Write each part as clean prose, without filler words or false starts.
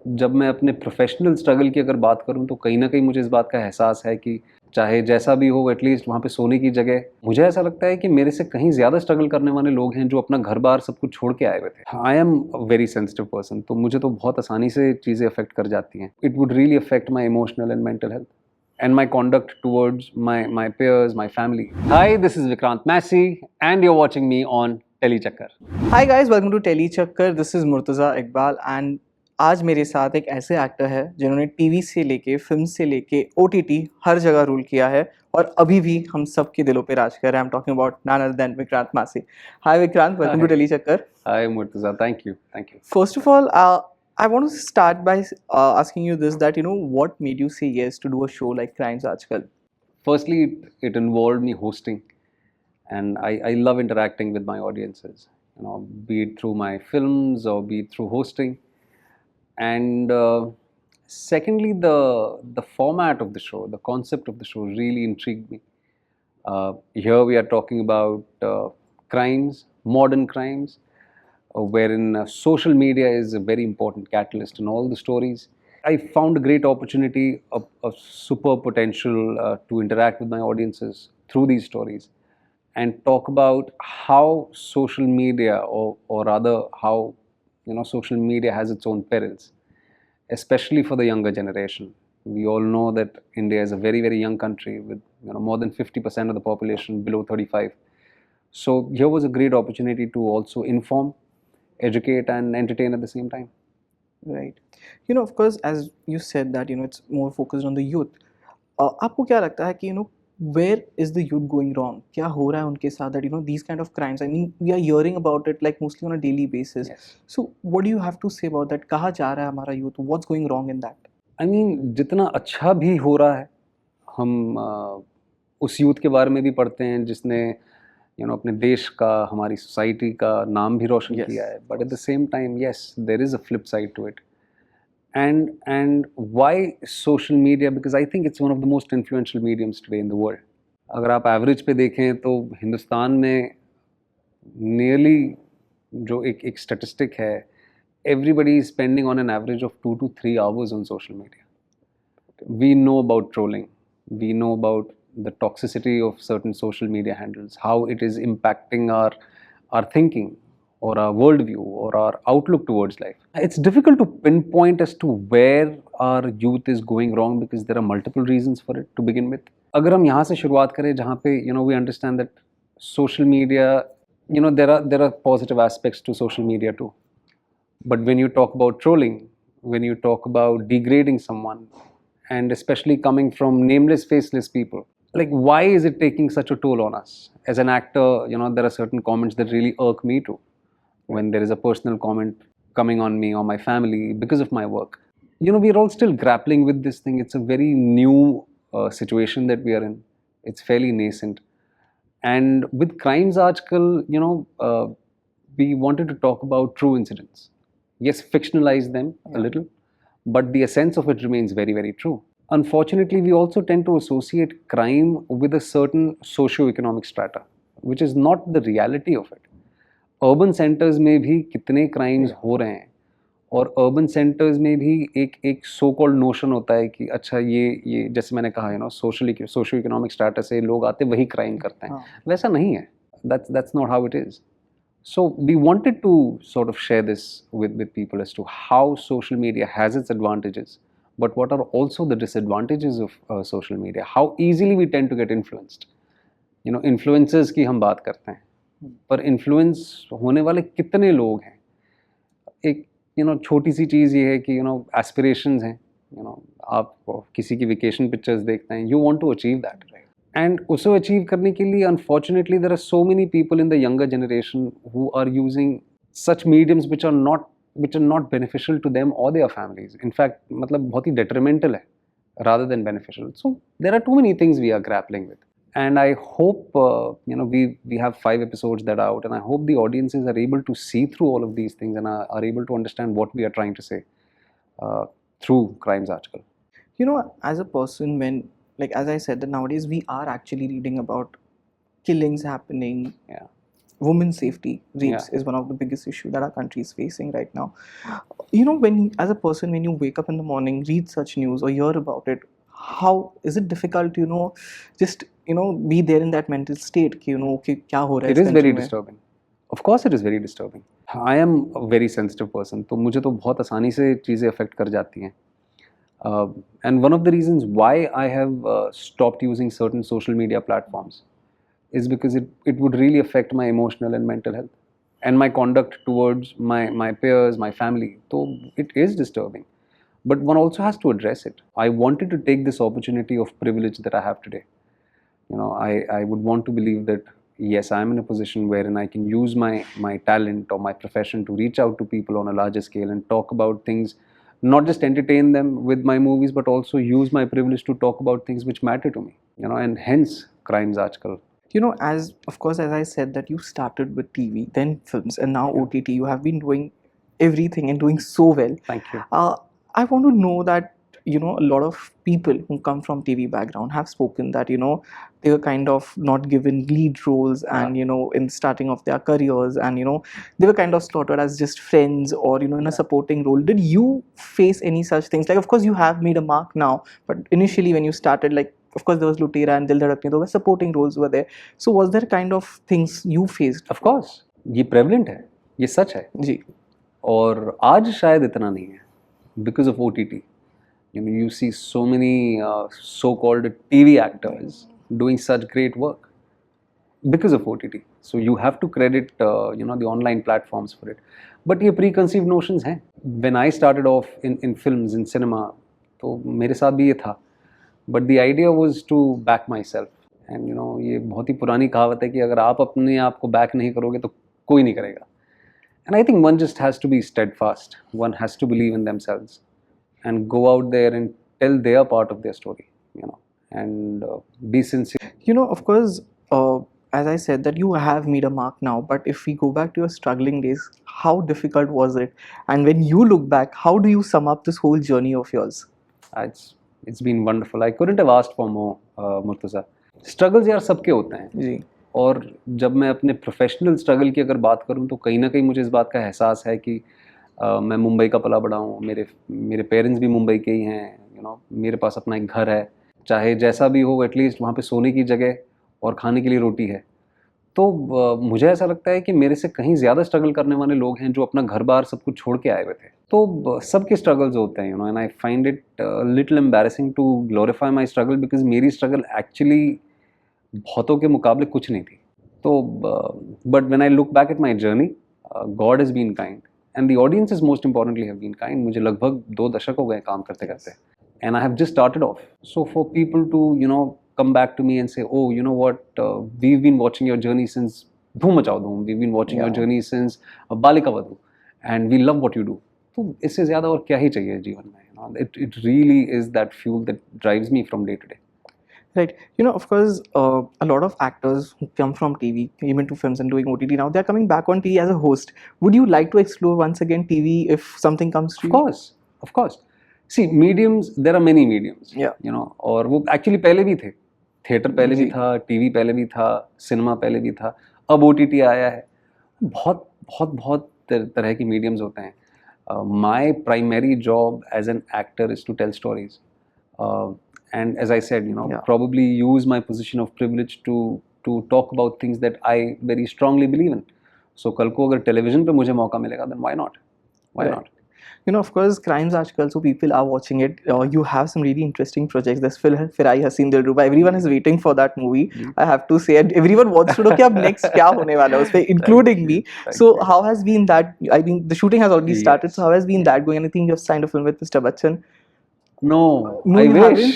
जब मैं अपने प्रोफेशनल स्ट्रगल की अगर बात करूं तो कहीं ना कहीं मुझे इस बात का एहसास है कि चाहे जैसा भी हो एटलीस्ट वहाँ पे सोने की जगह, मुझे ऐसा लगता है कि मेरे से कहीं ज़्यादा स्ट्रगल करने वाले लोग हैं जो अपना घर बार सब कुछ छोड़ के आए हुए थे। I am a very sensitive person, तो मुझे तो बहुत आसानी से चीज़ें अफेक्ट कर जाती हैं। It would really affect my emotional and mental health and my conduct towards my peers, my family. Hi, this is Vikrant Massey and you're watching me on TellyChakkar. Hi guys, welcome to TellyChakkar. This is Murtaza Iqbal and आज मेरे साथ एक ऐसे actor है जिन्होंने TV से लेके film से लेके ओटीटी हर जगह रूल किया है और अभी भी हम सबके दिलों पे राज कर रहे हैं. I am talking about none other than Vikrant Massey. Hi Vikrant, welcome to TellyChakkar. Hi Murtaza, thank you. First of all, I want to start by asking you this, that what made you say yes to do a show like Crimes Aaj Kal? Firstly, it involved me hosting, and I love interacting with my audiences, be it through my films or be it through hosting. And secondly, the format of the show, the concept of the show really intrigued me. Here we are talking about crimes, modern crimes, wherein social media is a very important catalyst in all the stories. I found a great opportunity, a super potential to interact with my audiences through these stories and talk about how social media, or rather how social media has its own perils, especially for the younger generation. We all know that India is a very, very young country with more than 50% of the population below 35. So here was a great opportunity to also inform, educate and entertain at the same time. Right. Of course, as you said that, it's more focused on the youth. आपको क्या लगता है कि, where is the youth going wrong? क्या हो रहा है उनके साथ that, these kind of crimes, I mean, we are hearing about it like mostly on a daily basis. Yes. So what do you have to say about that? कहाँ जा रहा है हमारा youth? What's going wrong in that? I mean, जितना अच्छा भी हो रहा है, हम उस यूथ के बारे में भी पढ़ते हैं जिसने अपने देश का, हमारी सोसाइटी का नाम भी रोशन किया है. But at the same time, yes, there is a flip side to it. And why social media? Because I think it's one of the most influential mediums today in the world. अगर आप average पे देखें तो हिंदुस्तान में nearly जो एक statistic है, everybody is spending on an average of 2 to 3 hours on social media. We know about trolling. We know about the toxicity of certain social media handles, how it is impacting our thinking or our worldview or our outlook towards life. It's difficult to pinpoint as to where our youth is going wrong because there are multiple reasons for it to begin with. अगर हम यहाँ से शुरुआत करें जहाँ पे we understand that social media, there are positive aspects to social media too. But when you talk about trolling, when you talk about degrading someone, and especially coming from nameless, faceless people, like why is it taking such a toll on us? As an actor, there are certain comments that really irk me too. When there is a personal comment coming on me or my family because of my work. We're all still grappling with this thing. It's a very new situation that we are in. It's fairly nascent. And with Crimes Aaj Kal, we wanted to talk about true incidents. Yes, fictionalize them a little, but the essence of it remains very, very true. Unfortunately, we also tend to associate crime with a certain socio-economic strata, which is not the reality of it. Urban centres में भी कितने crimes हो रहे हैं, और urban centres में भी एक सो कॉल्ड नोशन होता है कि अच्छा ये जैसे मैंने कहा सोशल इकोनॉमिक स्टेटस से लोग आते वही क्राइम करते हैं. वैसा नहीं है. That's not how it is. So we wanted to sort of share this with people as to how social media has its advantages, but what are also the disadvantages of social media. How easily we tend to get influenced. Influencers की हम बात करते हैं, पर influence होने वाले कितने लोग हैं. एक छोटी सी चीज़ ये है कि एस्पिरेशंस हैं. आप किसी की वेकेशन पिक्चर्स देखते हैं, you want to achieve that, and उसे अचीव करने के लिए unfortunately there are so many people in the younger generation who are using such mediums which are not beneficial to them or their families. In fact, मतलब बहुत ही detrimental है rather than beneficial. So there are too many things we are grappling with. And I hope we have 5 episodes that are out, and I hope the audiences are able to see through all of these things and are able to understand what we are trying to say through Crimes Aaj Kal. As a person, when, like as I said, that nowadays we are actually reading about killings happening, women's safety, rapes is one of the biggest issue that our country is facing right now. You know, when as a person, when you wake up in the morning, read such news or hear about it, how is it difficult to, just, be there in that mental state कि, कि क्या हो रहा है It इस is country very में? disturbing. Of course it is very disturbing. I am a very sensitive person, तो मुझे तो बहुत आसानी से चीज़ें affect कर जाती हैं. And one of the reasons why I have stopped using certain social media platforms is because it would really affect my emotional and mental health and my conduct towards my peers, my family. So it is disturbing. But one also has to address it. I wanted to take this opportunity of privilege that I have today. I would want to believe that yes, I am in a position wherein I can use my talent or my profession to reach out to people on a larger scale and talk about things, not just entertain them with my movies, but also use my privilege to talk about things which matter to me. And hence Crimes Aaj Kal. As of course, as I said, that you started with TV, then films, and now OTT. You have been doing everything and doing so well. Thank you. I want to know that, a lot of people who come from TV background have spoken that, they were kind of not given lead roles, and in starting of their careers, and they were kind of slaughtered as just friends, or in a supporting role. Did you face any such things? Like, of course you have made a mark now, but initially when you started, like, of course there was Lutera and Dil Dhadakne, those were supporting roles were there. So was there kind of things you faced? Of course, ये prevalent है, ये सच है जी. और आज शायद इतना नहीं है because of OTT. You see so many so-called TV actors doing such great work because of OTT. So you have to credit the online platforms for it. But ये preconceived notions हैं. When I started off in films, in cinema, तो मेरे साथ भी ये था. But the idea was to back myself. And ये बहुत ही पुरानी कहावत है कि अगर आप अपने आप को back नहीं करोगे तो कोई नहीं करेगा. And I think one just has to be steadfast. One has to believe in themselves and go out there and tell their part of their story, and be sincere. Of course, as I said, that you have made a mark now, but if we go back to your struggling days, how difficult was it? And when you look back, how do you sum up this whole journey of yours? It's been wonderful. I couldn't have asked for more, Murtaza. Struggles यार सबके होते हैं जी. और जब मैं अपने professional struggle की अगर बात करूं तो कहीं ना कहीं मुझे इस बात का एहसास है कि मैं मुंबई का पला बड़ा हूँ. मेरे पेरेंट्स भी मुंबई के ही हैं. मेरे पास अपना एक घर है, चाहे जैसा भी हो एटलीस्ट वहाँ पे सोने की जगह और खाने के लिए रोटी है. तो मुझे ऐसा लगता है कि मेरे से कहीं ज़्यादा स्ट्रगल करने वाले लोग हैं जो अपना घर बार सब कुछ छोड़ के आए हुए थे. तो सबके स्ट्रगल्स होते हैं, and I find it little embarrassing to glorify my struggle because मेरी स्ट्रगल एक्चुअली बहुतों के मुकाबले कुछ नहीं थी. तो but when I look back at my journey, God has been kind and the audiences most importantly have been kind. मुझे लगभग 2 दशक हो गए काम करते करते, and I have just started off. So for people to come back to me and say, oh, you know what, we've been watching your journey since Dhoom Machao Dhoom, we've been watching your journey since Balika Vadhu, and we love what you do. तो इससे ज़्यादा और क्या ही चाहिए जीवन में. It really is that fuel that drives me from day to day. Right. Of course, a lot of actors who come from TV, came into films and doing OTT now, they're coming back on TV as a host. Would you like to explore once again TV if something comes to you? Of course. See, mediums, there are many mediums. Yeah. और वो actually पहले भी थे. Theatre पहले भी था, TV पहले भी था, सिनेमा पहले भी था, अब OTT आया है. बहुत बहुत बहुत तरह की मीडियम्स होते हैं. My primary job as an actor is to tell stories. And as I said, probably use my position of privilege to talk about things that I very strongly believe in. So कल को अगर television पे मुझे मौका मिलेगा, then why not? Why not? Of course, Crimes Aaj Kal, so people are watching it. You have some really interesting projects. There's Firai Haseen Dilruba. Everyone is waiting for that movie. I have to say, and everyone wants to know कि अब next क्या होने वाला है उसपे, including me. So how has been that? I mean, the shooting has already started. So how has been that going? Anything you've signed a film with Mr. Bachchan? No, I wish.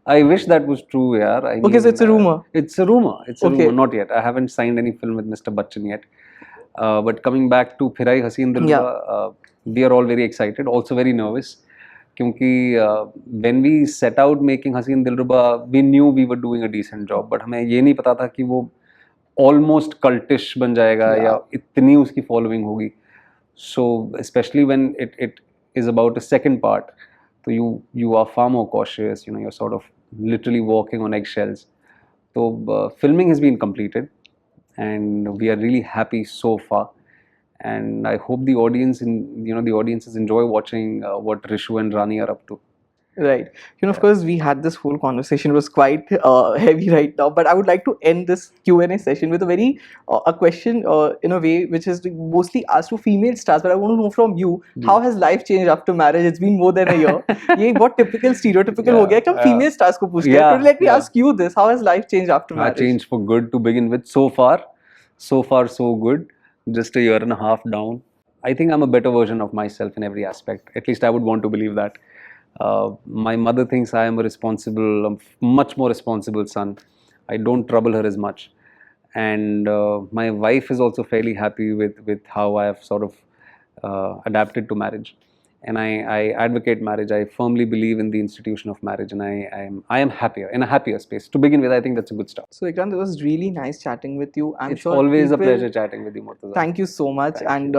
I wish that was true, yaar. Okay, so it's a rumor. It's a rumor. Rumor. Not yet. I haven't signed any film with Mr. Bachchan yet. But coming back to Firai Haseen Dilruba, we are all very excited, also very nervous. क्योंकि when we set out making Haseen Dilruba, we knew we were doing a decent job. But हमें ये नहीं पता था कि वो almost cultish बन जाएगा या इतनी उसकी following होगी. So especially when it is about a second part. So you are far more cautious, you're sort of literally walking on eggshells. So filming has been completed and we are really happy so far. And I hope the audience, the audiences enjoy watching what Rishu and Rani are up to. Right. Of course, we had this whole conversation. It was quite heavy right now, but I would like to end this Q&A session with a very a question in a way which is mostly asked to female stars. But I want to know from you, how has life changed after marriage? It's been more than a year. ये बहुत typical stereotypical हो गया कि हम female stars को पूछते हैं. But let me ask you this: how has life changed after marriage? Changed for good to begin with. So far so good. Just a year and a half down. I think I'm a better version of myself in every aspect. At least I would want to believe that. My mother thinks I am a much more responsible son. I don't trouble her as much, and my wife is also fairly happy with how I have sort of adapted to marriage. And I advocate marriage. I firmly believe in the institution of marriage, and I am happier, in a happier space. To begin with, I think that's a good start. So Vikrant, it was really nice chatting with you. It's always a pleasure chatting with you, Murtaza. Thank you so much. And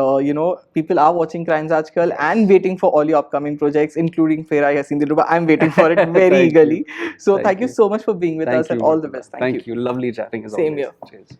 people are watching Crimes Aaj Kal and waiting for all your upcoming projects, including Fera Yasin Dilruba. I'm waiting for it very eagerly. So thank you so much for being with us, and all the best. Thank you. Lovely chatting as Same always. here. Cheers.